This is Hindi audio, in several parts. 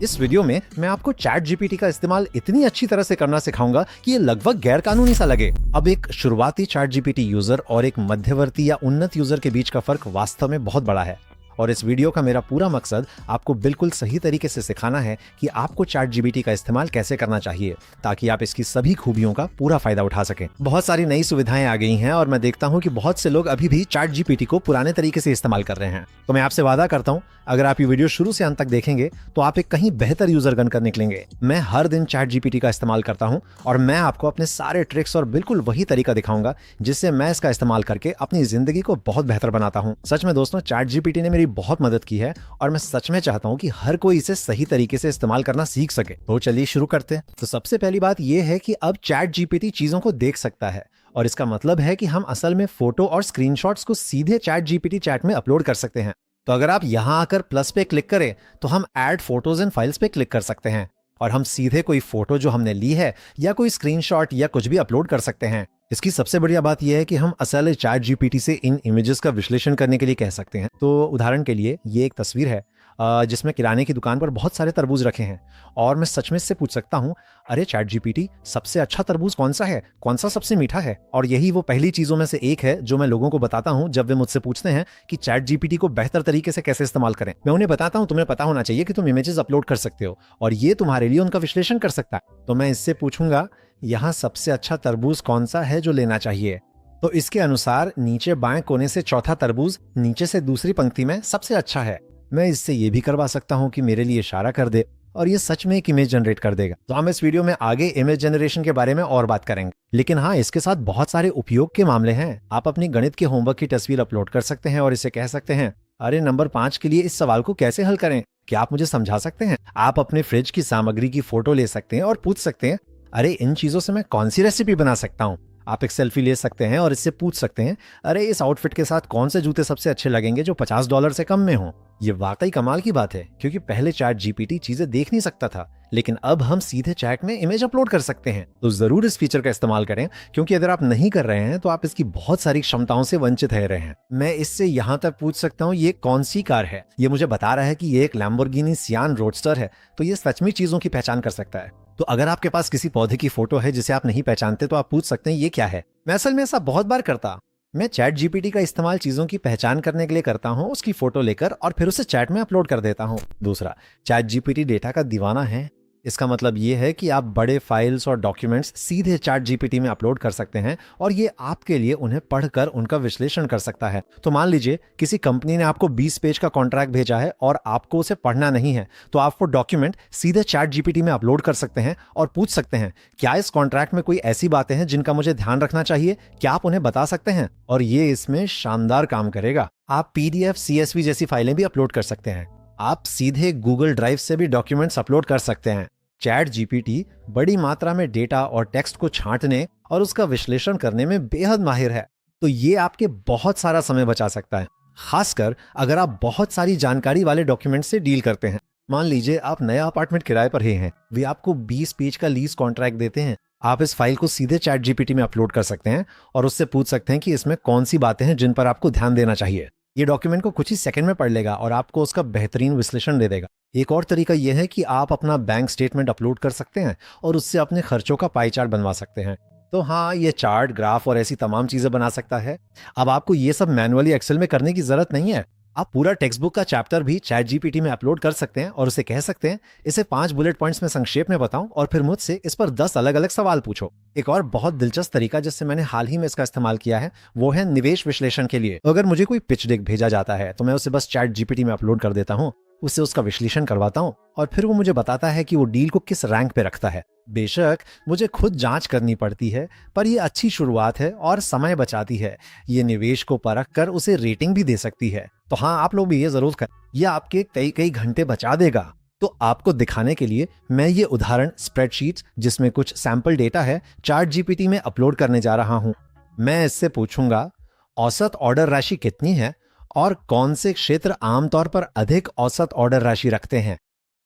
इस वीडियो में मैं आपको चैट जीपीटी का इस्तेमाल इतनी अच्छी तरह से करना सिखाऊंगा कि ये लगभग गैर कानूनी सा लगे। अब एक शुरुआती चैट जीपीटी यूजर और एक मध्यवर्ती या उन्नत यूजर के बीच का फर्क वास्तव में बहुत बड़ा है और इस वीडियो का मेरा पूरा मकसद आपको बिल्कुल सही तरीके से सिखाना है कि आपको चैट जीपीटी का इस्तेमाल कैसे करना चाहिए ताकि आप इसकी सभी खूबियों का पूरा फायदा उठा सकें। बहुत सारी नई सुविधाएं आ गई हैं और मैं देखता हूं कि बहुत से लोग अभी भी चैट जीपीटी को पुराने तरीके से इस्तेमाल कर रहे हैं। तो मैं आपसे वादा करता हूं, अगर आप ये वीडियो शुरू से अंत तक देखेंगे तो आप एक कहीं बेहतर यूजर बनकर निकलेंगे। मैं हर दिन चैट जीपीटी का इस्तेमाल करता हूं और मैं आपको अपने सारे ट्रिक्स और बिल्कुल वही तरीका दिखाऊंगा जिससे मैं इसका इस्तेमाल करके अपनी जिंदगी को बहुत बेहतर बनाता हूं। सच में दोस्तों, चैट जीपीटी ने मेरी बहुत मदद की है और मैं सच में चाहता हूं कि हर कोई इसे सही तरीके से इस्तेमाल करना सीख सके। तो चलिए शुरू करते हैं। तो सबसे पहली बात यह है कि अब चैट जीपीटी चीजों को देख सकता है और इसका मतलब है कि हम असल में फोटो और स्क्रीनशॉट्स को सीधे चैट जीपीटी चैट में अपलोड कर सकते हैं। तो अगर आप यहां आकर प्लस पे क्लिक करें तो हम ऐड फोटोज एंड फाइल्स पे क्लिक कर सकते हैं और हम सीधे कोई फोटो जो हमने ली है या कोई स्क्रीनशॉट या कुछ भी अपलोड कर सकते हैं। इसकी सबसे बढ़िया बात यह है कि हम असल चैट जीपीटी से इन इमेजेस का विश्लेषण करने के लिए कह सकते हैं। तो उदाहरण के लिए ये एक तस्वीर है जिसमें किराने की दुकान पर बहुत सारे तरबूज रखे हैं और मैं सच में इससे पूछ सकता हूँ, अरे चैट जीपीटी, सबसे अच्छा तरबूज कौन सा है, कौन सा सबसे मीठा है। और यही वो पहली चीजों में से एक है जो मैं लोगों को बताता हूँ जब वे मुझसे पूछते हैं कि चैट जीपीटी को बेहतर तरीके से कैसे इस्तेमाल करें। मैं उन्हें बताता हूँ, तुम्हें पता होना चाहिए कि तुम इमेजेस अपलोड कर सकते हो और ये तुम्हारे लिए उनका विश्लेषण कर सकता है। तो मैं इससे पूछूंगा, यहाँ सबसे अच्छा तरबूज कौन सा है जो लेना चाहिए। तो इसके अनुसार नीचे बाएं कोने से चौथा तरबूज नीचे से दूसरी पंक्ति में सबसे अच्छा है। मैं इससे ये भी करवा सकता हूँ कि मेरे लिए इशारा कर दे और ये सच में एक इमेज जनरेट कर देगा। तो हम इस वीडियो में आगे इमेज जनरेशन के बारे में और बात करेंगे, लेकिन हाँ, इसके साथ बहुत सारे उपयोग के मामले हैं। आप अपनी गणित के होमवर्क की तस्वीर अपलोड कर सकते हैं और इसे कह सकते हैं, अरे नंबर 5 के लिए इस सवाल को कैसे हल करें, क्या आप मुझे समझा सकते हैं। आप अपने फ्रिज की सामग्री की फोटो ले सकते हैं और पूछ सकते हैं, अरे इन चीजों से मैं कौन सी रेसिपी बना सकता हूँ। आप एक सेल्फी ले सकते हैं और इससे पूछ सकते हैं, अरे इस आउटफिट के साथ कौन से जूते सबसे अच्छे लगेंगे जो $50 से कम में हो। ये वाकई कमाल की बात है क्योंकि पहले चैट जीपीटी चीजें देख नहीं सकता था, लेकिन अब हम सीधे चैट में इमेज अपलोड कर सकते हैं। तो जरूर इस फीचर का इस्तेमाल करें क्योंकि अगर आप नहीं कर रहे हैं तो आप इसकी बहुत सारी क्षमताओं से वंचित रह रहे हैं। मैं इससे यहाँ तक पूछ सकता हूँ, ये कौन सी कार है। ये मुझे बता रहा है कि ये एक लैम्बोर्गिनी सियान रोडस्टर है, तो ये सच में चीजों की पहचान कर सकता है। तो अगर आपके पास किसी पौधे की फोटो है जिसे आप नहीं पहचानते तो आप पूछ सकते हैं, ये क्या है। मैं असल में ऐसा बहुत बार करता। मैं चैट जीपीटी का इस्तेमाल चीजों की पहचान करने के लिए करता हूं, उसकी फोटो लेकर और फिर उसे चैट में अपलोड कर देता हूं। दूसरा, चैट जीपीटी डेटा का दीवाना है। इसका मतलब ये है कि आप बड़े फाइल्स और डॉक्यूमेंट्स सीधे चैट जीपीटी में अपलोड कर सकते हैं और ये आपके लिए उन्हें पढ़कर उनका विश्लेषण कर सकता है। तो मान लीजिए किसी कंपनी ने आपको 20 पेज का कॉन्ट्रैक्ट भेजा है और आपको उसे पढ़ना नहीं है, तो आप वो डॉक्यूमेंट सीधे चैट जीपीटी में अपलोड कर सकते हैं और पूछ सकते हैं, क्या इस कॉन्ट्रैक्ट में कोई ऐसी बातें हैं जिनका मुझे ध्यान रखना चाहिए, क्या आप उन्हें बता सकते हैं। और ये इसमें शानदार काम करेगा। आप पीडीएफ, सीएसवी जैसी फाइलें भी अपलोड कर सकते हैं। आप सीधे गूगल ड्राइव से भी डॉक्यूमेंट्स अपलोड कर सकते हैं। चैट जीपीटी बड़ी मात्रा में डेटा और टेक्स्ट को छांटने और उसका विश्लेषण करने में बेहद माहिर है, तो ये आपके बहुत सारा समय बचा सकता है, खासकर अगर आप बहुत सारी जानकारी वाले डॉक्यूमेंट से डील करते हैं। मान लीजिए आप नया अपार्टमेंट किराए पर ही हैं, वे आपको 20 पेज का लीज कॉन्ट्रैक्ट देते हैं। आप इस फाइल को सीधे चैट जीपीटी में अपलोड कर सकते हैं और उससे पूछ सकते हैं कि इसमें कौन सी बातें हैं जिन पर आपको ध्यान देना चाहिए। ये डॉक्यूमेंट को कुछ ही सेकंड में पढ़ लेगा और आपको उसका बेहतरीन विश्लेषण दे देगा। एक और तरीका यह है कि आप अपना बैंक स्टेटमेंट अपलोड कर सकते हैं और उससे अपने खर्चों का पाई चार्ट बनवा सकते हैं। तो हाँ, ये चार्ट, ग्राफ और ऐसी तमाम चीजें बना सकता है। अब आपको ये सब मैनुअली एक्सेल में करने की जरूरत नहीं है। आप पूरा टेक्स्ट बुक का चैप्टर भी चैट जीपीटी में अपलोड कर सकते हैं और उसे कह सकते हैं, इसे 5 बुलेट पॉइंट्स में संक्षेप में बताऊं और फिर मुझसे इस पर 10 अलग अलग सवाल पूछो। एक और बहुत दिलचस्प तरीका जिससे मैंने हाल ही में इसका इस्तेमाल किया है वो है निवेश विश्लेषण के लिए। अगर मुझे कोई पिच डेक भेजा जाता है तो मैं उसे बस चैट जीपीटी में अपलोड कर देता हूँ, उससे उसका विश्लेषण करवाता हूँ और फिर वो मुझे बताता है कि वो डील को किस रैंक पे रखता है। बेशक मुझे खुद जांच करनी पड़ती है, पर ये अच्छी शुरुआत है और समय बचाती है। ये निवेश को परख कर उसे रेटिंग भी दे सकती है। तो हाँ, आप लोग भी ये जरूर करें, ये आपके कई घंटे बचा देगा। तो आपको दिखाने के लिए मैं ये उदाहरण स्प्रेडशीट्स जिसमें कुछ सैंपल डेटा है चैट जीपीटी में अपलोड करने जा रहा हूँ। मैं इससे पूछूंगा, औसत ऑर्डर राशि कितनी है और कौन से क्षेत्र आमतौर पर अधिक औसत ऑर्डर राशि रखते हैं।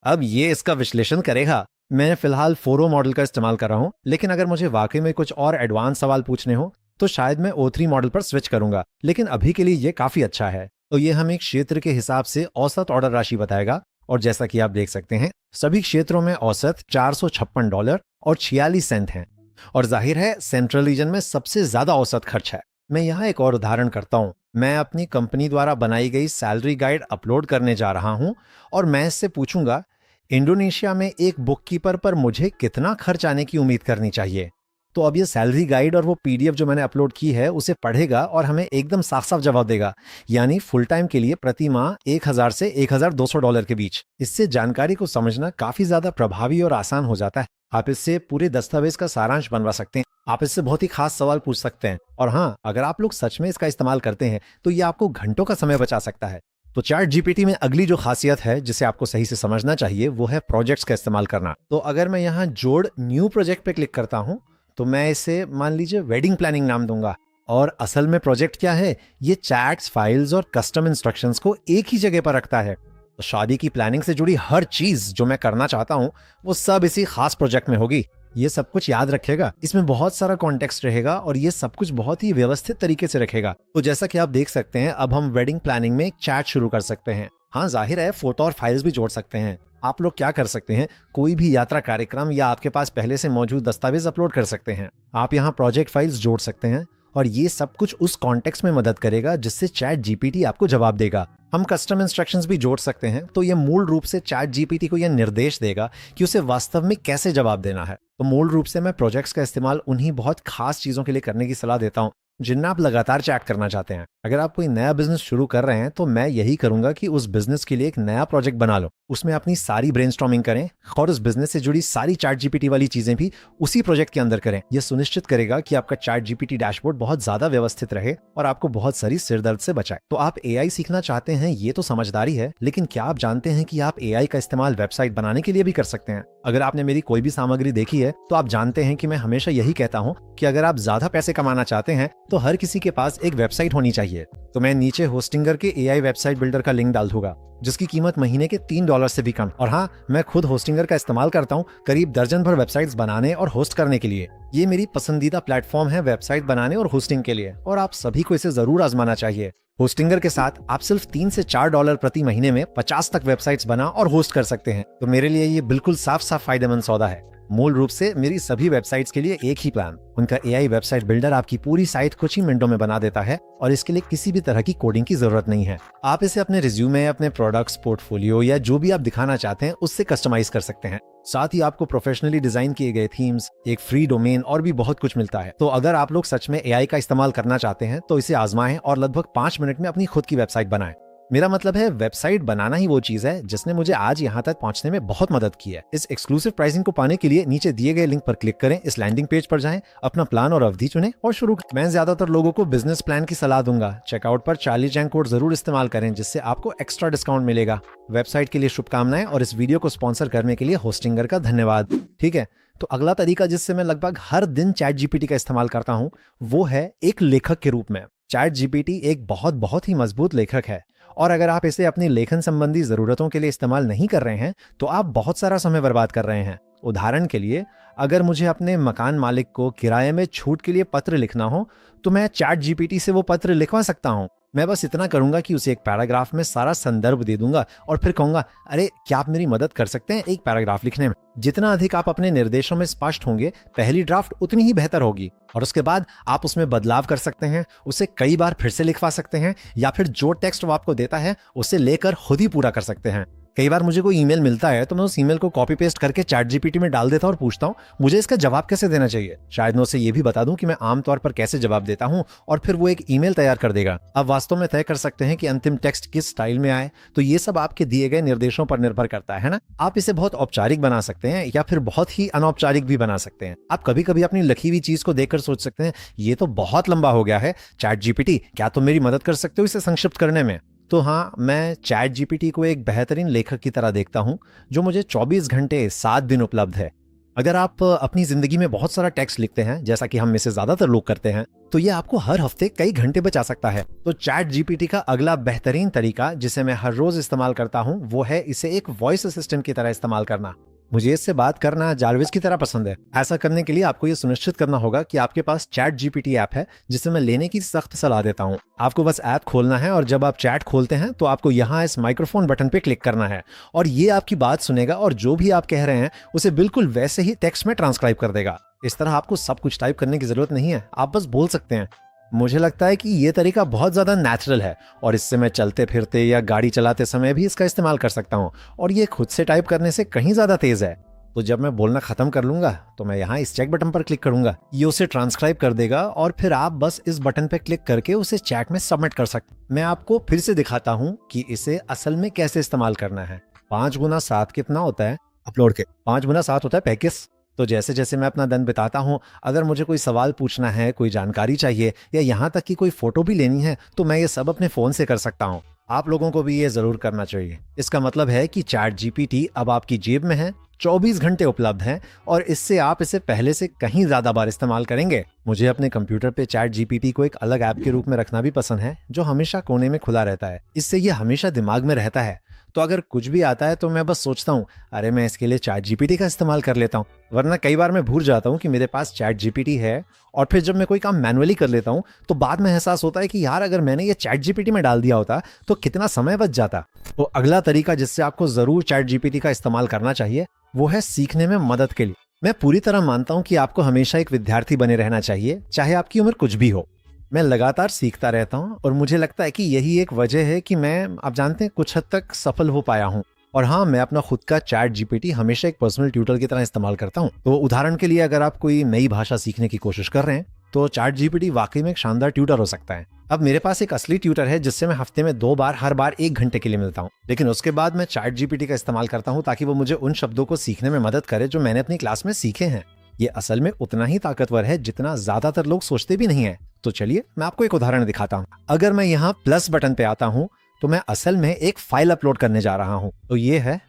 अब ये इसका विश्लेषण करेगा। मैं फिलहाल 4O मॉडल का इस्तेमाल कर रहा हूं, लेकिन अगर मुझे वाकई में कुछ और एडवांस सवाल पूछने हो तो शायद मैं O3 मॉडल पर स्विच करूंगा, लेकिन अभी के लिए ये काफी अच्छा है। तो ये हमें क्षेत्र के हिसाब से औसत ऑर्डर राशि बताएगा और जैसा कि आप देख सकते हैं सभी क्षेत्रों में औसत $456 और 46 सेंट हैं। और जाहिर है सेंट्रल रीजन में सबसे ज्यादा औसत खर्च है। मैं यहाँ एक और उदाहरण करता हूँ। मैं अपनी कंपनी द्वारा बनाई गई सैलरी गाइड अपलोड करने जा रहा हूँ और मैं इससे पूछूंगा इंडोनेशिया में एक बुककीपर पर मुझे कितना खर्च आने की उम्मीद करनी चाहिए। तो अब ये सैलरी गाइड और वो पीडीएफ जो मैंने अपलोड की है उसे पढ़ेगा और हमें एकदम साफ साफ जवाब देगा, यानी फुल टाइम के लिए प्रति माह 1000 से $1200 के बीच। इससे जानकारी को समझना काफी ज्यादा प्रभावी और आसान हो जाता है। आप इससे पूरे दस्तावेज का सारांश बनवा सकते हैं। आप इससे बहुत ही खास सवाल पूछ सकते हैं और हाँ, अगर आप लोग सच में इसका इस्तेमाल करते हैं तो ये आपको घंटों का समय बचा सकता है। तो चैट जीपीटी में अगली जो खासियत है जिसे आपको सही से समझना चाहिए वो है प्रोजेक्ट्स का इस्तेमाल करना। तो अगर मैं यहाँ जोड़ न्यू प्रोजेक्ट पे क्लिक करता हूँ तो मैं इसे मान लीजिए वेडिंग प्लानिंग नाम दूंगा। और असल में प्रोजेक्ट क्या है, ये चैट्स, फाइल्स और कस्टम इंस्ट्रक्शंस को एक ही जगह पर रखता है। तो शादी की प्लानिंग से जुड़ी हर चीज जो मैं करना चाहता हूँ वो सब इसी खास प्रोजेक्ट में होगी। ये सब कुछ याद रखेगा, इसमें बहुत सारा कॉन्टेक्स्ट रहेगा और ये सब कुछ बहुत ही व्यवस्थित तरीके से रखेगा। तो जैसा कि आप देख सकते हैं अब हम वेडिंग प्लानिंग में एक चैट शुरू कर सकते हैं। हाँ, जाहिर है फोटो और फाइल्स भी जोड़ सकते हैं। आप लोग क्या कर सकते हैं, कोई भी यात्रा कार्यक्रम या आपके पास पहले से मौजूद दस्तावेज अपलोड कर सकते हैं। आप यहाँ प्रोजेक्ट फाइल्स जोड़ सकते हैं और ये सब कुछ उस कॉन्टेक्स्ट में मदद करेगा जिससे चैट जीपीटी आपको जवाब देगा। हम कस्टम इंस्ट्रक्शंस भी जोड़ सकते हैं, तो ये मूल रूप से चैट जीपीटी को यह निर्देश देगा कि उसे वास्तव में कैसे जवाब देना है। तो मूल रूप से मैं प्रोजेक्ट्स का इस्तेमाल उन्हीं बहुत खास चीजों के लिए करने की सलाह देता हूँ जिनमें आप लगातार चैट करना चाहते हैं। अगर आप कोई नया बिजनेस शुरू कर रहे हैं तो मैं यही करूंगा कि उस बिजनेस के लिए एक नया प्रोजेक्ट बना लो, उसमें अपनी सारी ब्रेनस्टॉर्मिंग करें और उस बिजनेस से जुड़ी सारी चैट जीपीटी वाली चीजें भी उसी प्रोजेक्ट के अंदर करें। यह सुनिश्चित करेगा कि आपका चैट जीपीटी डैशबोर्ड बहुत ज्यादा व्यवस्थित रहे और आपको बहुत सारी सिरदर्द से बचाए। तो आप एआई सीखना चाहते हैं, ये तो समझदारी है, लेकिन क्या आप जानते हैं कि आप एआई का इस्तेमाल वेबसाइट बनाने के लिए भी कर सकते हैं? अगर आपने मेरी कोई भी सामग्री देखी है तो आप जानते हैं कि मैं हमेशा यही कहता हूं कि अगर आप ज्यादा पैसे कमाना चाहते हैं तो हर किसी के पास एक वेबसाइट होनी चाहिए। तो मैं नीचे होस्टिंगर के एआई वेबसाइट बिल्डर का लिंक डाल दूंगा जिसकी कीमत महीने के $3 से भी कम। और हाँ, मैं खुद होस्टिंगर का इस्तेमाल करता हूँ करीब दर्जन भर वेबसाइट्स बनाने और होस्ट करने के लिए। ये मेरी पसंदीदा प्लेटफॉर्म है वेबसाइट बनाने और होस्टिंग के लिए और आप सभी को इसे जरूर आजमाना चाहिए। होस्टिंगर के साथ आप सिर्फ $3 से $4 प्रति महीने में 50 तक वेबसाइट्स बना और होस्ट कर सकते हैं। तो मेरे लिए ये बिल्कुल साफ साफ फायदेमंद सौदा है। मूल रूप से मेरी सभी वेबसाइट्स के लिए एक ही प्लान। उनका एआई वेबसाइट बिल्डर आपकी पूरी साइट कुछ ही मिनटों में बना देता है और इसके लिए किसी भी तरह की कोडिंग की जरूरत नहीं है। आप इसे अपने रिज्यूमे, अपने प्रोडक्ट्स, पोर्टफोलियो या जो भी आप दिखाना चाहते हैं उससे कस्टमाइज कर सकते हैं। साथ ही आपको प्रोफेशनली डिजाइन किए गए थीम्स, एक फ्री डोमेन और भी बहुत कुछ मिलता है। तो अगर आप लोग सच में एआई का इस्तेमाल करना चाहते हैं तो इसे आजमाएं और लगभग 5 मिनट में अपनी खुद की वेबसाइट बनाएं। मेरा मतलब है वेबसाइट बनाना ही वो चीज है जिसने मुझे आज यहाँ तक पहुंचने में बहुत मदद की है। इस एक्सक्लूसिव प्राइसिंग को पाने के लिए नीचे दिए गए लिंक पर क्लिक करें, इस लैंडिंग पेज पर जाएं, अपना प्लान और अवधि चुनें और शुरू करें। मैं ज्यादातर लोगों को बिजनेस प्लान की सलाह दूंगा। चेकआउट पर चार्ली चैंग कोड जरूर इस्तेमाल करें जिससे आपको एक्स्ट्रा डिस्काउंट मिलेगा। वेबसाइट के लिए शुभकामनाएं और इस वीडियो को स्पॉन्सर करने के लिए होस्टिंगर का धन्यवाद। ठीक है, तो अगला तरीका जिससे मैं लगभग हर दिन चैट जीपीटी का इस्तेमाल करता हूँ वो है एक लेखक के रूप में। चैट जीपीटी एक बहुत ही मजबूत लेखक है और अगर आप इसे अपनी लेखन संबंधी जरूरतों के लिए इस्तेमाल नहीं कर रहे हैं तो आप बहुत सारा समय बर्बाद कर रहे हैं। उदाहरण के लिए, अगर मुझे अपने मकान मालिक को किराए में छूट के लिए पत्र लिखना हो तो मैं चैट जीपीटी से वो पत्र लिखवा सकता हूँ। मैं बस इतना करूंगा कि उसे एक पैराग्राफ में सारा संदर्भ दे दूंगा और फिर कहूंगा, अरे क्या आप मेरी मदद कर सकते हैं एक पैराग्राफ लिखने में। जितना अधिक आप अपने निर्देशों में स्पष्ट होंगे, पहली ड्राफ्ट उतनी ही बेहतर होगी और उसके बाद आप उसमें बदलाव कर सकते हैं, उसे कई बार फिर से लिखवा सकते हैं या फिर जो टेक्स्ट वो आपको देता है उसे लेकर खुद ही पूरा कर सकते हैं। कई बार मुझे कोई ईमेल मिलता है तो मैं उस ईमेल को कॉपी पेस्ट करके चैट जीपीटी में डाल देता हूं और पूछता हूं मुझे इसका जवाब कैसे देना चाहिए। शायद मैं उसे ये भी बता दूं कि मैं आमतौर पर कैसे जवाब देता हूं और फिर वो एक ईमेल तैयार कर देगा। अब वास्तव में तय कर सकते हैं कि अंतिम टेक्स्ट किस स्टाइल में आए, तो ये सब आपके दिए गए निर्देशों पर निर्भर करता है ना। आप इसे बहुत औपचारिक बना सकते हैं या फिर बहुत ही अनौपचारिक भी बना सकते हैं। आप कभी कभी अपनी लिखी हुई चीज को देखकर सोच सकते हैं ये तो बहुत लंबा हो गया है, चैट जीपीटी क्या तुम मेरी मदद कर सकते हो इसे संक्षिप्त करने में। तो हाँ, मैं चैट जीपीटी को एक बेहतरीन लेखक की तरह देखता हूँ जो मुझे 24 घंटे 7 दिन उपलब्ध है। अगर आप अपनी जिंदगी में बहुत सारा टेक्स्ट लिखते हैं, जैसा कि हम में से ज्यादातर लोग करते हैं, तो ये आपको हर हफ्ते कई घंटे बचा सकता है। तो चैट जीपीटी का अगला बेहतरीन तरीका जिसे मैं हर रोज इस्तेमाल करता हूँ वो है इसे एक वॉइस असिस्टेंट की तरह इस्तेमाल करना। मुझे इससे बात करना जारविस की तरह पसंद है। ऐसा करने के लिए आपको ये सुनिश्चित करना होगा कि आपके पास चैट जीपीटी ऐप है, जिसे मैं लेने की सख्त सलाह देता हूँ। आपको बस ऐप खोलना है और जब आप चैट खोलते हैं तो आपको यहाँ इस माइक्रोफोन बटन पे क्लिक करना है और ये आपकी बात सुनेगा और जो भी आप कह रहे हैं उसे बिल्कुल वैसे ही टेक्स्ट में ट्रांसक्राइब कर देगा। इस तरह आपको सब कुछ टाइप करने की जरूरत नहीं है, आप बस बोल सकते हैं। मुझे लगता है कि ये तरीका बहुत ज़्यादा नेचुरल है और इससे मैं चलते फिरते या गाड़ी चलाते समय भी इसका इस्तेमाल कर सकता हूँ और ये खुद से टाइप करने से कहीं ज़्यादा तेज़ है। तो जब मैं बोलना ख़त्म कर लूँगा तो मैं यहाँ इस चेक बटन पर क्लिक करूँगा, ये उसे ट्रांसक्राइब कर देगा और फिर आप बस इस बटन पर क्लिक करके उसे चैट में सबमिट कर सकते। मैं आपको फिर से दिखाता हूँ कि इसे असल में कैसे इस्तेमाल करना है। 5 गुना 7 कितना होता है? अपलोड के 5 गुना 7 होता है 35। तो जैसे जैसे मैं अपना दिन बिताता हूँ, अगर मुझे कोई सवाल पूछना है, कोई जानकारी चाहिए या यहाँ तक कि कोई फोटो भी लेनी है तो मैं ये सब अपने फ़ोन से कर सकता हूँ। आप लोगों को भी ये ज़रूर करना चाहिए। इसका मतलब है कि चैट जीपीटी अब आपकी जेब में है, 24 घंटे उपलब्ध है और इससे आप इसे पहले से कहीं ज़्यादा बार इस्तेमाल करेंगे। मुझे अपने कंप्यूटर पे चैट जीपीटी को एक अलग ऐप के रूप में रखना भी पसंद है, जो हमेशा कोने में खुला रहता है। इससे ये हमेशा दिमाग में रहता है। तो अगर कुछ भी आता है तो मैं बस सोचता हूँ, अरे मैं इसके लिए चैट जीपीटी का इस्तेमाल कर लेता हूँ। वरना कई बार मैं भूल जाता हूँ कि मेरे पास चैट जीपीटी है और फिर जब मैं कोई काम मैनुअली कर लेता हूँ तो बाद में एहसास होता है कि यार अगर मैंने ये चैट जीपीटी में डाल दिया होता तो कितना समय बच जाता। तो अगला तरीका जिससे आपको जरूर चैट जीपीटी का इस्तेमाल करना चाहिए वो है सीखने में मदद के लिए। मैं पूरी तरह मानता हूँ कि आपको हमेशा एक विद्यार्थी बने रहना चाहिए, चाहे आपकी उम्र कुछ भी हो। मैं लगातार सीखता रहता हूँ और मुझे लगता है कि यही एक वजह है कि मैं, आप जानते हैं, कुछ हद तक सफल हो पाया हूँ। और हाँ, मैं अपना खुद का चैट जीपीटी हमेशा एक पर्सनल ट्यूटर की तरह इस्तेमाल करता हूँ। तो उदाहरण के लिए अगर आप कोई नई भाषा सीखने की कोशिश कर रहे हैं तो चैट जीपीटी वाकई में एक शानदार ट्यूटर हो सकता है। अब मेरे पास एक असली ट्यूटर है जिससे मैं हफ्ते में 2 बार हर बार 1 घंटे के लिए मिलता हूँ, लेकिन उसके बाद मैं चैट जीपीटी का इस्तेमाल करता हूँ ताकि वो मुझे उन शब्दों को सीखने में मदद करे जो मैंने अपनी क्लास में सीखे हैं। ये असल में उतना ही ताकतवर है जितना ज्यादातर लोग सोचते भी नहीं है। तो चलिए मैं आपको एक उदाहरण दिखाता हूँ। अगर मैं यहाँ प्लस बटन पे आता हूँ तो मैं असल में एक फाइल अपलोड करने जा रहा हूँ। तो ये है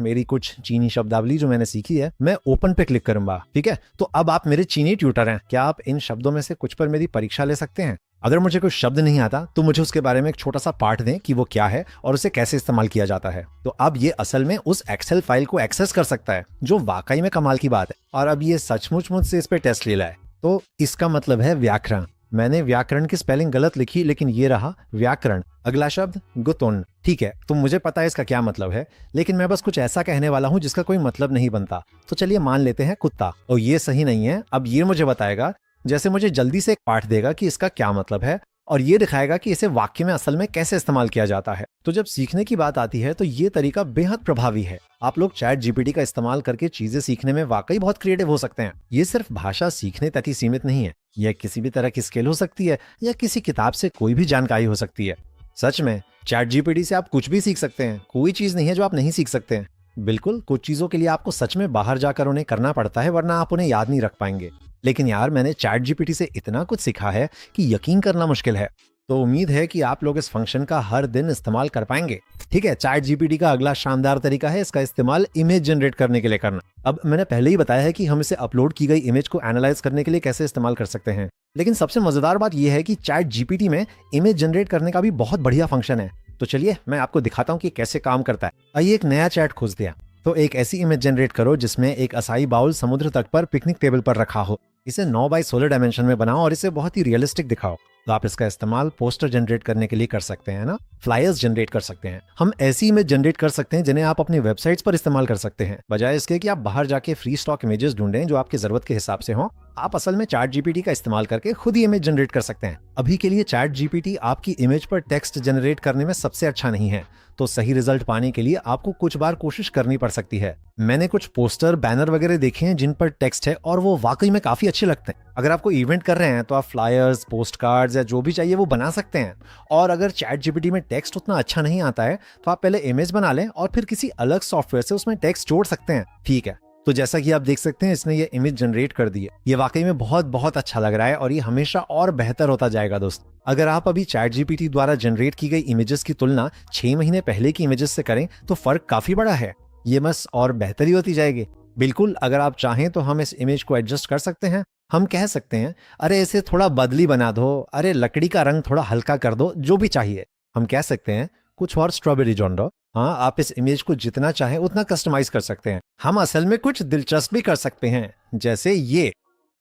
मेरी कुछ चीनी शब्दावली जो मैंने सीखी है। मैं ओपन पे क्लिक करूंगा, ठीक है। तो अब आप मेरे चीनी ट्यूटर हैं, क्या आप इन शब्दों में से कुछ पर मेरी परीक्षा ले सकते हैं? अगर मुझे कोई शब्द नहीं आता तो मुझे उसके बारे में एक छोटा सा पाठ दें कि वो क्या है और उसे कैसे इस्तेमाल किया जाता है। तो अब ये असल में उस एक्सेल फाइल को एक्सेस कर सकता है, जो वाकई में कमाल की बात है। और अब ये सचमुच मुझसे इस पे टेस्ट ले रहा है। तो इसका मतलब है व्याकरण। मैंने व्याकरण की स्पेलिंग गलत लिखी, लेकिन ये रहा व्याकरण। अगला शब्द गुतुन, ठीक है। तो मुझे पता है इसका क्या मतलब है, लेकिन मैं बस कुछ ऐसा कहने वाला हूँ जिसका कोई मतलब नहीं बनता। तो चलिए मान लेते हैं कुत्ता। और ये सही नहीं है। अब ये मुझे बताएगा, जैसे मुझे जल्दी से एक पाठ देगा कि इसका क्या मतलब है और ये दिखाएगा कि इसे वाक्य में असल में कैसे इस्तेमाल किया जाता है। तो जब सीखने की बात आती है तो ये तरीका बेहद प्रभावी है। आप लोग चैट जीपीटी का इस्तेमाल करके चीजें सीखने में वाकई बहुत क्रिएटिव हो सकते हैं। ये सिर्फ भाषा सीखने तक ही सीमित नहीं है, यह किसी भी तरह की स्किल हो सकती है या किसी किताब से कोई भी जानकारी हो सकती है। सच में चैट जीपीटी से आप कुछ भी सीख सकते हैं। कोई चीज नहीं है जो आप नहीं सीख सकते हैं। बिल्कुल, कुछ चीजों के लिए आपको सच में बाहर जाकर उन्हें करना पड़ता है, वरना आप उन्हें याद नहीं रख पाएंगे। लेकिन यार, मैंने चैट जीपीटी से इतना कुछ सीखा है कि यकीन करना मुश्किल है। तो उम्मीद है कि आप लोग इस फंक्शन का हर दिन इस्तेमाल कर पाएंगे। ठीक है, चैट जीपीटी का अगला शानदार तरीका है इसका इस्तेमाल इमेज जनरेट करने के लिए करना। अब मैंने पहले ही बताया है कि हम इसे अपलोड की गई इमेज को एनालाइज करने के लिए कैसे इस्तेमाल कर सकते हैं, लेकिन सबसे मजेदार बात यह है कि चैट जीपीटी में इमेज जनरेट करने का भी बहुत बढ़िया फंक्शन है। तो चलिए मैं आपको दिखाता हूँ कि कैसे काम करता है। आइए एक नया चैट खोज दिया। तो एक ऐसी इमेज जनरेट करो जिसमें एक असाई बाउल समुद्र तट पर पिकनिक टेबल पर रखा हो। इसे 9 बाय 16 डायमेंशन में बनाओ और इसे बहुत ही रियलिस्टिक दिखाओ। तो आप इसका इस्तेमाल पोस्टर जनरेट करने के लिए कर सकते हैं ना, फ्लायर्स जनरेट कर सकते हैं। हम ऐसी इमेज जनरेट कर सकते हैं जिन्हें आप अपनी वेबसाइट्स पर इस्तेमाल कर सकते हैं, बजाय इसके कि आप बाहर जाके फ्री स्टॉक इमेजेस ढूंढें जो आपकी जरूरत के हिसाब से हो। आप असल में चैट जीपीटी का इस्तेमाल करके खुद ही इमेज जनरेट कर सकते हैं। अभी के लिए चैट जीपीटी आपकी इमेज पर टेक्स्ट जनरेट करने में सबसे अच्छा नहीं है, तो सही रिजल्ट पाने के लिए आपको कुछ बार कोशिश करनी पड़ सकती है। मैंने कुछ पोस्टर, बैनर वगैरह देखे हैं जिन पर टेक्स्ट है और वो वाकई में काफी अच्छे लगते हैं। अगर आपको इवेंट कर रहे हैं तो आप फ्लायर्स, पोस्ट कार्ड्स या जो भी चाहिए वो बना सकते हैं। और अगर चैट जीपीटी में टेक्स्ट उतना अच्छा नहीं आता है तो आप पहले इमेज बना लें और फिर किसी अलग सॉफ्टवेयर से उसमें टेक्स्ट जोड़ सकते हैं। ठीक है, तो जैसा कि आप देख सकते हैं इसने ये इमेज जनरेट कर दी है। ये वाकई में बहुत बहुत अच्छा लग रहा है और ये हमेशा और बेहतर होता जाएगा दोस्त। अगर आप अभी चैट जीपीटी द्वारा जनरेट की गई इमेजेस की तुलना 6 महीने पहले की इमेजेस से करें तो फर्क काफी बड़ा है। ये बस और बेहतरी होती जाएगी। बिल्कुल, अगर आप चाहें तो हम इस इमेज को एडजस्ट कर सकते हैं। हम कह सकते हैं, अरे इसे थोड़ा बदली बना दो, अरे लकड़ी का रंग थोड़ा हल्का कर दो, जो भी चाहिए। हम कह सकते हैं कुछ और स्ट्रॉबेरी जॉनरा। हाँ, आप इस इमेज को जितना चाहें उतना कस्टमाइज कर सकते हैं। हम असल में कुछ दिलचस्प भी कर सकते हैं, जैसे ये।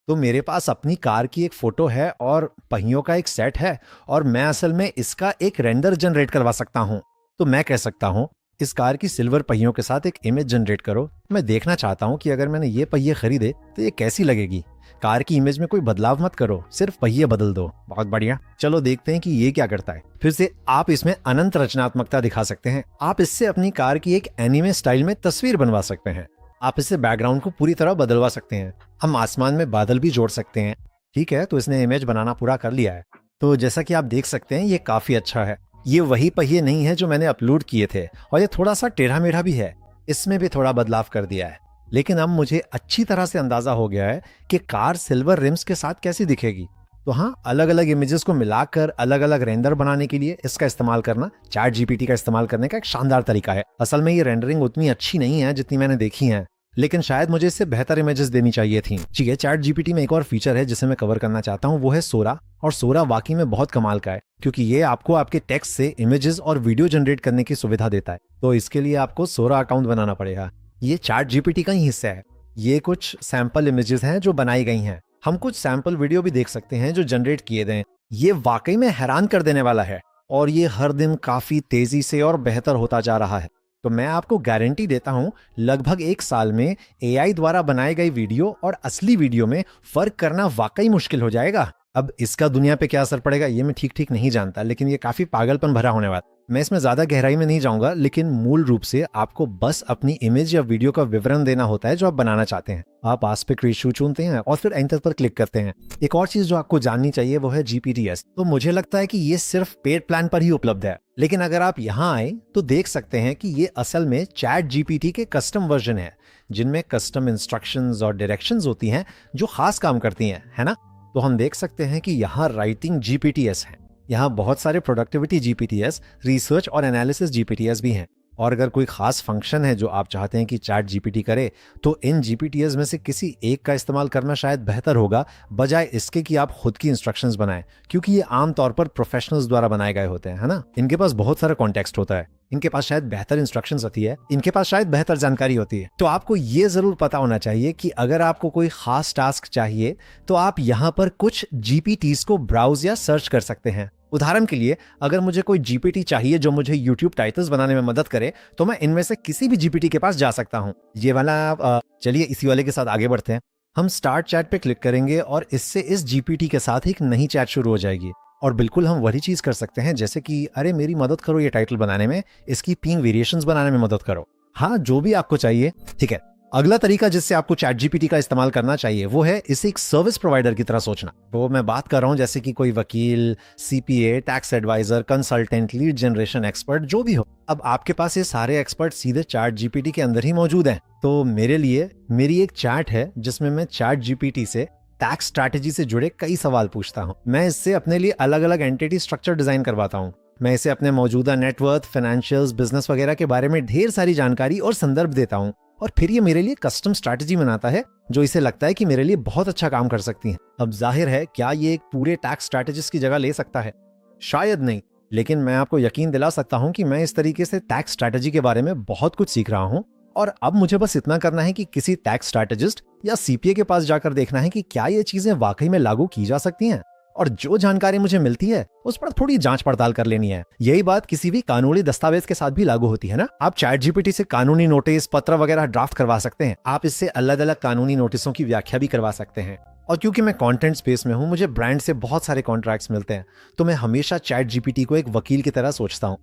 तो मेरे पास अपनी कार की एक फोटो है और पहियों का एक सेट है, और मैं असल में इसका एक रेंडर जनरेट करवा सकता हूँ। तो मैं कह सकता हूँ इस कार की सिल्वर पहियों के साथ एक इमेज जनरेट करो। मैं देखना चाहता हूँ कि अगर मैंने ये पहिए खरीदे तो ये कैसी लगेगी। कार की इमेज में कोई बदलाव मत करो, सिर्फ पहिए बदल दो। बहुत बढ़िया, चलो देखते हैं कि ये क्या करता है। फिर से आप इसमें अनंत रचनात्मकता दिखा सकते हैं। आप इससे अपनी कार की एक एनिमे स्टाइल में तस्वीर बनवा सकते हैं। आप इससे बैकग्राउंड को पूरी तरह बदलवा सकते हैं। हम आसमान में बादल भी जोड़ सकते हैं। ठीक है, तो इसने इमेज बनाना पूरा कर लिया है। तो जैसा कि आप देख सकते हैं ये काफी अच्छा है। ये वही पहिए नहीं है जो मैंने अपलोड किए थे, और ये थोड़ा सा टेढ़ा मेढ़ा भी है। इसमें भी थोड़ा बदलाव कर दिया है। लेकिन अब मुझे अच्छी तरह से अंदाजा हो गया है कि कार सिल्वर रिम्स के साथ कैसी दिखेगी। तो हाँ, अलग अलग इमेजेस को मिलाकर अलग अलग रेंडर बनाने के लिए इसका इस्तेमाल करना चैट जीपीटी का इस्तेमाल करने का एक शानदार तरीका है। असल में ये रेंडरिंग उतनी अच्छी नहीं है जितनी मैंने देखी है, लेकिन शायद मुझे इससे बेहतर इमेजेस देनी चाहिए थी। ठीक है, चैट जीपीटी में एक और फीचर है जिसे मैं कवर करना चाहता हूँ, वो है सोरा। और सोरा वाकई में बहुत कमाल का है, क्योंकि ये आपको आपके टेक्स्ट से इमेजेस और वीडियो जनरेट करने की सुविधा देता है। तो इसके लिए आपको सोरा अकाउंट बनाना पड़ेगा। ये चैट जीपीटी का ही हिस्सा है। ये कुछ सैंपल इमेजेस हैं जो बनाई गई हैं। हम कुछ सैंपल वीडियो भी देख सकते हैं जो जनरेट किए गए। ये वाकई में हैरान कर देने वाला है, और ये हर दिन काफी तेजी से और बेहतर होता जा रहा है। तो मैं आपको गारंटी देता हूं, लगभग 1 साल में एआई द्वारा बनाए गए वीडियो और असली वीडियो में फर्क करना वाकई मुश्किल हो जाएगा। अब इसका दुनिया पे क्या असर पड़ेगा ये मैं ठीक नहीं जानता, लेकिन ये काफी पागलपन भरा होने वाला। मैं इसमें ज्यादा गहराई में नहीं जाऊंगा, लेकिन मूल रूप से आपको बस अपनी इमेज या वीडियो का विवरण देना होता है जो आप बनाना चाहते हैं। आप आस्पेक्ट रेशियो चुनते हैं और फिर एंटर पर क्लिक करते हैं। एक और चीज जो आपको जाननी चाहिए वो है जीपीटीएस। तो मुझे लगता है कि ये सिर्फ पेड प्लान पर ही उपलब्ध है, लेकिन अगर आप यहाँ आए तो देख सकते हैं कि ये असल में चैट जीपीटी के कस्टम वर्जन है, जिनमें कस्टम इंस्ट्रक्शंस और डायरेक्शंस होती हैं जो खास काम करती हैं, है ना। तो हम देख सकते हैं कि यहाँ राइटिंग जीपीटीएस है, यहाँ बहुत सारे प्रोडक्टिविटी जीपीटीएस, रिसर्च और एनालिसिस जीपीटीएस भी हैं। और अगर कोई खास फंक्शन है जो आप चाहते हैं कि चैट जीपीटी करे, तो इन जीपीटीएस में से किसी एक का इस्तेमाल करना शायद बेहतर होगा, बजाय इसके कि आप खुद की इंस्ट्रक्शंस बनाएं, क्योंकि ये आमतौर पर प्रोफेशनल्स द्वारा बनाए गए होते हैं, है ना। इनके पास बहुत सारा कॉन्टेक्स्ट होता है, इनके पास शायद बेहतर इंस्ट्रक्शंस होती है, इनके पास शायद बेहतर जानकारी होती है। तो आपको ये जरूर पता होना चाहिए कि अगर आपको कोई खास टास्क चाहिए तो आप यहाँ पर कुछ जीपीटीज को ब्राउज या सर्च कर सकते हैं। उदाहरण के लिए, अगर मुझे कोई जीपीटी चाहिए जो मुझे यूट्यूब टाइटल्स बनाने में मदद करे, तो मैं इनमें से किसी भी जीपीटी के पास जा सकता हूँ। ये वाला चलिए इसी वाले के साथ आगे बढ़ते हैं। हम स्टार्ट चैट पे क्लिक करेंगे और इससे इस जीपीटी के साथ एक नई चैट शुरू हो जाएगी। और बिल्कुल हम वही चीज कर सकते हैं, जैसे कि अरे मेरी मदद करो ये टाइटल बनाने में, इसकी 3 वेरिएशंस बनाने में मदद करो। हाँ, जो भी आपको चाहिए। ठीक है, अगला तरीका जिससे आपको चैट जीपीटी का इस्तेमाल करना चाहिए वो है इसे एक सर्विस प्रोवाइडर की तरह सोचना। वो मैं बात कर रहा हूँ जैसे कि कोई वकील, CPA, tax advisor, consultant, lead generation expert, जो भी हो। अब आपके पास ये सारे एक्सपर्ट सीधे चैट जीपीटी के अंदर ही मौजूद हैं। तो मेरे लिए मेरी एक चैट है जिसमें मैं चैट जीपीटी से टैक्स स्ट्रैटेजी से जुड़े कई सवाल पूछता हूँ। मैं इससे अपने लिए अलग अलग एंटिटी स्ट्रक्चर डिजाइन करवाता हूँ। मैं इसे अपने मौजूदा नेटवर्थ, फाइनेंशियल्स, बिजनेस वगैरह के बारे में ढेर सारी जानकारी और संदर्भ देता हूँ, और फिर ये मेरे लिए कस्टम स्ट्रैटेजी बनाता है जो इसे लगता है कि मेरे लिए बहुत अच्छा काम कर सकती है। अब जाहिर है, क्या ये एक पूरे टैक्स स्ट्रैटेजिस्ट की जगह ले सकता है? शायद नहीं, लेकिन मैं आपको यकीन दिला सकता हूँ कि मैं इस तरीके से टैक्स स्ट्रैटेजी के बारे में बहुत कुछ सीख रहा हूँ। और अब मुझे बस इतना करना है कि किसी टैक्स स्ट्रैटेजिस्ट या सीपीए के पास जाकर देखना है कि क्या ये चीजें वाकई में लागू की जा सकती हैं, और जो जानकारी मुझे मिलती है उस पर थोड़ी जांच पड़ताल कर लेनी है। यही बात किसी भी कानूनी दस्तावेज के साथ भी लागू होती है ना। आप चैट जीपीटी से कानूनी नोटिस, पत्र वगैरह ड्राफ्ट करवा सकते हैं। आप इससे अलग अलग कानूनी नोटिसों की व्याख्या भी करवा सकते हैं। और क्योंकि मैं कंटेंट स्पेस में हूं, मुझे ब्रांड से बहुत सारे कॉन्ट्रैक्ट्स मिलते हैं, तो मैं हमेशा चैट जीपीटी को एक वकील की तरह सोचता हूं।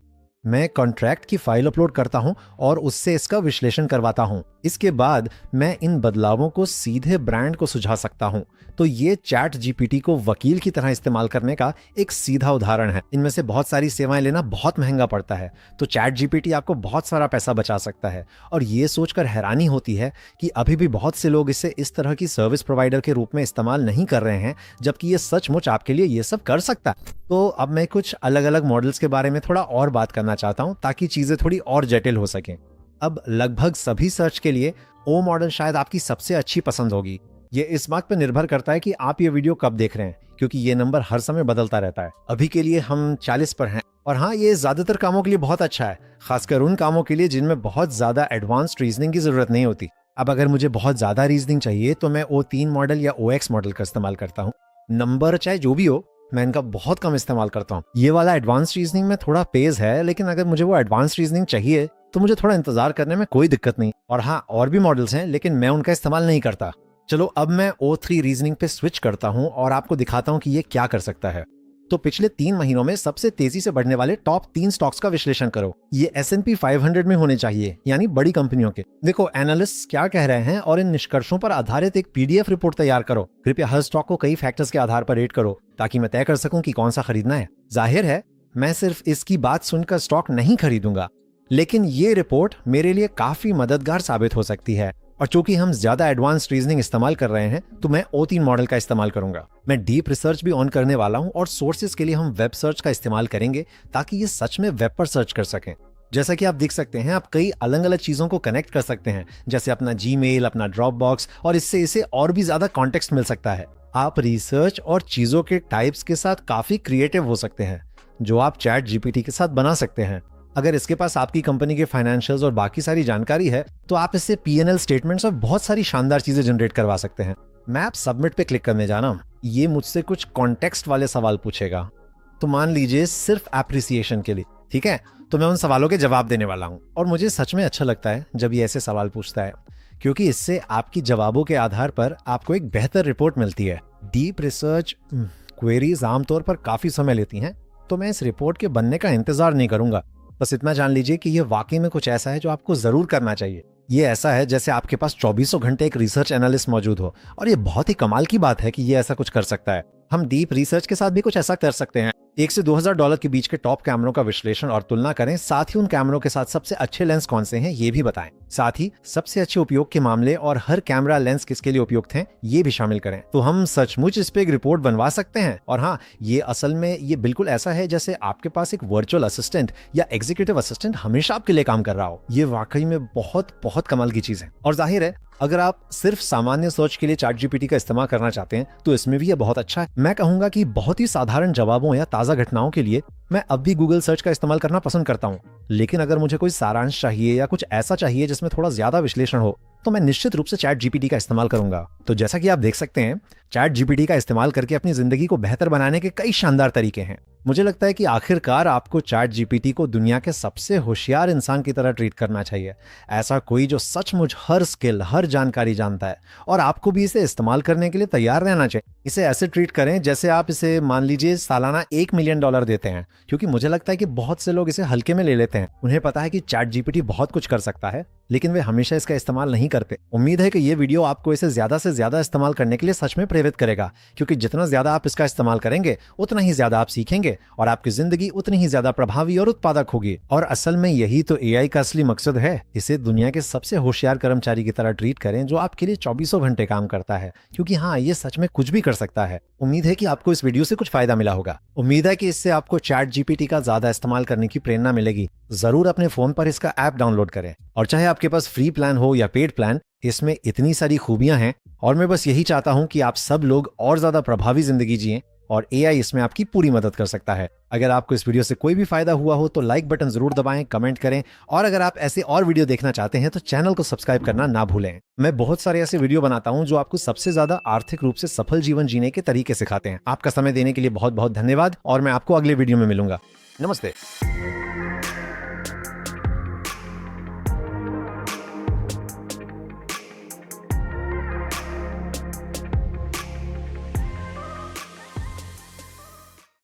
मैं कॉन्ट्रैक्ट की फाइल अपलोड करता हूं और उससे इसका विश्लेषण करवाता हूं। इसके बाद मैं इन बदलावों को सीधे ब्रांड को सुझा सकता हूं। तो ये चैट जीपीटी को वकील की तरह इस्तेमाल करने का एक सीधा उदाहरण है। इनमें से बहुत सारी सेवाएं लेना बहुत महंगा पड़ता है, तो चैट जीपीटी आपको बहुत सारा पैसा बचा सकता है। और ये सोचकर हैरानी होती है कि अभी भी बहुत से लोग इसे इस तरह की सर्विस प्रोवाइडर के रूप में इस्तेमाल नहीं कर रहे हैं, जबकि ये सचमुच आपके लिए ये सब कर सकता है। तो अब मैं कुछ अलग अलग मॉडल्स के बारे में थोड़ा और बात करना चाहता हूं, ताकि चीजें थोड़ी और जटिल हो सकें। अब लगभग सभी सर्च के लिए ओ मॉडल शायद आपकी सबसे अच्छी पसंद होगी। ये इस बात पर निर्भर करता है कि आप ये वीडियो कब देख रहे हैं, क्योंकि ये नंबर हर समय बदलता रहता है। अभी के लिए हम 40 पर हैं। और हाँ, ये ज्यादातर कामों के लिए बहुत अच्छा है, खासकर उन कामों के लिए जिनमें बहुत ज्यादा एडवांस्ड रीजनिंग की जरूरत नहीं होती। अब अगर मुझे बहुत ज्यादा रीजनिंग चाहिए तो मैं O3 मॉडल या OX मॉडल का इस्तेमाल करता हूँ। नंबर चाहे जो भी हो, मैं इनका बहुत कम इस्तेमाल करता हूँ। ये वाला एडवांस रीजनिंग में थोड़ा पेज है, लेकिन अगर मुझे वो एडवांस रीजनिंग चाहिए तो मुझे थोड़ा इंतजार करने में कोई दिक्कत नहीं। और हाँ, और भी मॉडल्स हैं, लेकिन मैं उनका इस्तेमाल नहीं करता। चलो अब मैं O3 रीजनिंग पे स्विच करता हूँ और आपको दिखाता हूँ कि ये क्या कर सकता है। तो पिछले 3 महीनों में सबसे तेजी से बढ़ने वाले टॉप 3 स्टॉक्स का विश्लेषण करो। ये S&P 500 में होने चाहिए, यानी बड़ी कंपनियों के। देखो एनालिस्ट क्या कह रहे हैं और इन निष्कर्षों पर आधारित एक PDF रिपोर्ट तैयार करो। कृपया हर स्टॉक को कई फैक्टर्स के आधार पर रेट करो ताकि मैं तय कर सकूं कि कौन सा खरीदना है। जाहिर है मैं सिर्फ इसकी बात सुनकर स्टॉक नहीं खरीदूंगा, लेकिन ये रिपोर्ट मेरे लिए काफी मददगार साबित हो सकती है। और चूंकि हम ज्यादा एडवांस रीजनिंग इस्तेमाल कर रहे हैं तो मैं O3 मॉडल का इस्तेमाल करूंगा। मैं डीप रिसर्च भी ऑन करने वाला हूं और सोर्सेज के लिए हम वेब सर्च का इस्तेमाल करेंगे ताकि ये सच में वेब पर सर्च कर सकें। जैसा कि आप देख सकते हैं, आप कई अलग अलग चीजों को कनेक्ट कर सकते हैं, जैसे अपना Gmail, अपना Dropbox, और इससे इसे और भी ज्यादा कॉन्टेक्स्ट मिल सकता है। आप रिसर्च और चीजों के टाइप्स के साथ काफी क्रिएटिव हो सकते हैं, जो आप ChatGPT के साथ बना सकते हैं। अगर इसके पास आपकी कंपनी के फाइनेंशियल्स और बाकी सारी जानकारी है तो आप इससे P&L स्टेटमेंट्स और बहुत सारी शानदार चीजें जनरेट करवा सकते हैं। मैं आप सबमिट पे क्लिक करने जा रहा हूं। ये मुझसे कुछ कॉन्टेक्स्ट वाले सवाल पूछेगा, तो मान लीजिए सिर्फ एप्रिसिएशन के लिए, ठीक है? तो मैं उन सवालों के जवाब देने वाला हूं। और मुझे सच में अच्छा लगता है जब ये ऐसे सवाल पूछता है, क्योंकि इससे आपकी जवाबों के आधार पर आपको एक बेहतर रिपोर्ट मिलती है। डीप रिसर्च क्वेरीज आमतौर पर काफी समय लेती हैं, तो मैं इस रिपोर्ट के बनने का इंतजार नहीं करूंगा। बस इतना जान लीजिए कि ये वाकई में कुछ ऐसा है जो आपको जरूर करना चाहिए। ये ऐसा है जैसे आपके पास 24 घंटे एक रिसर्च एनालिस्ट मौजूद हो, और ये बहुत ही कमाल की बात है कि ये ऐसा कुछ कर सकता है। हम डीप रिसर्च के साथ भी कुछ ऐसा कर सकते हैं। $1 से $2000 के बीच के टॉप कैमरों का विश्लेषण और तुलना करें, साथ ही उन कैमरों के साथ सबसे अच्छे लेंस कौन से हैं ये भी बताएं। साथ ही सबसे अच्छे उपयोग के मामले और हर कैमरा लेंस किसके लिए उपयुक्त हैं ये भी शामिल करें। तो हम सचमुच इस पे एक रिपोर्ट बनवा सकते हैं। और हाँ, ये असल में ये बिल्कुल ऐसा है जैसे आपके पास एक वर्चुअल असिस्टेंट या एग्जीक्यूटिव असिस्टेंट हमेशा आपके लिए काम कर रहा हो। ये वाकई में बहुत बहुत कमाल की चीज है। और जाहिर है अगर आप सिर्फ सामान्य सर्च के लिए ChatGPT का इस्तेमाल करना चाहते हैं तो इसमें भी ये बहुत अच्छा है। मैं कहूंगा कि बहुत ही साधारण जवाबों या ताजा घटनाओं के लिए मैं अब भी गूगल सर्च का इस्तेमाल करना पसंद करता हूं, लेकिन अगर मुझे कोई सारांश चाहिए या कुछ ऐसा चाहिए जिसमें थोड़ा ज्यादा विश्लेषण हो तो मैं निश्चित रूप से ChatGPT का इस्तेमाल करूंगा। तो जैसा कि आप देख सकते हैं, ChatGPT का इस्तेमाल करके अपनी जिंदगी को बेहतर बनाने के कई शानदार तरीके हैं। मुझे लगता है कि आखिरकार आपको ChatGPT को दुनिया के सबसे होशियार इंसान की तरह ट्रीट करना चाहिए। ऐसा कोई जो सचमुच हर स्किल, हर जानकारी जानता है, और आपको भी इसे इस्तेमाल करने के लिए तैयार रहना चाहिए। इसे ऐसे ट्रीट करें जैसे आप इसे मान लीजिए सालाना $1 मिलियन देते हैं, क्योंकि मुझे लगता है कि बहुत से लोग इसे हल्के में ले लेते हैं। उन्हें पता है कि ChatGPT बहुत कुछ कर सकता है, लेकिन वे हमेशा इसका इस्तेमाल नहीं करते। उम्मीद है कि ये वीडियो आपको इसे ज्यादा से ज्यादा इस्तेमाल करने के लिए सच में प्रेरित करेगा, क्योंकि जितना ज्यादा आप इसका इस्तेमाल करेंगे उतना ही ज्यादा आप सीखेंगे और आपकी जिंदगी उतनी ही ज्यादा प्रभावी और उत्पादक होगी। और असल में यही तो AI का असली मकसद है। इसे दुनिया के सबसे होशियार कर्मचारी की तरह ट्रीट करें जो आपके लिए 24 घंटे काम करता है, क्योंकि हाँ, ये सच में कुछ भी कर सकता है। उम्मीद है कि आपको इस वीडियो से कुछ फायदा मिला होगा। उम्मीद है कि इससे आपको ChatGPT का ज्यादा इस्तेमाल करने की प्रेरणा मिलेगी। जरूर अपने फोन पर इसका ऐप डाउनलोड करें, और चाहे आपके पास फ्री प्लान हो या पेड प्लान, इसमें इतनी सारी खूबियां हैं। और मैं बस यही चाहता हूं कि आप सब लोग और ज्यादा प्रभावी जिंदगी जिएं, और AI इसमें आपकी पूरी मदद कर सकता है। अगर आपको इस वीडियो से कोई भी फायदा हुआ हो तो लाइक बटन जरूर दबाएं, कमेंट करें, और अगर आप ऐसे और वीडियो देखना चाहते हैं तो चैनल को सब्सक्राइब करना ना भूलें। मैं बहुत सारे ऐसे वीडियो बनाता हूं जो आपको सबसे ज्यादा आर्थिक रूप से सफल जीवन जीने के तरीके सिखाते हैं। आपका समय देने के लिए बहुत बहुत धन्यवाद, और मैं आपको अगले वीडियो में मिलूंगा। नमस्ते।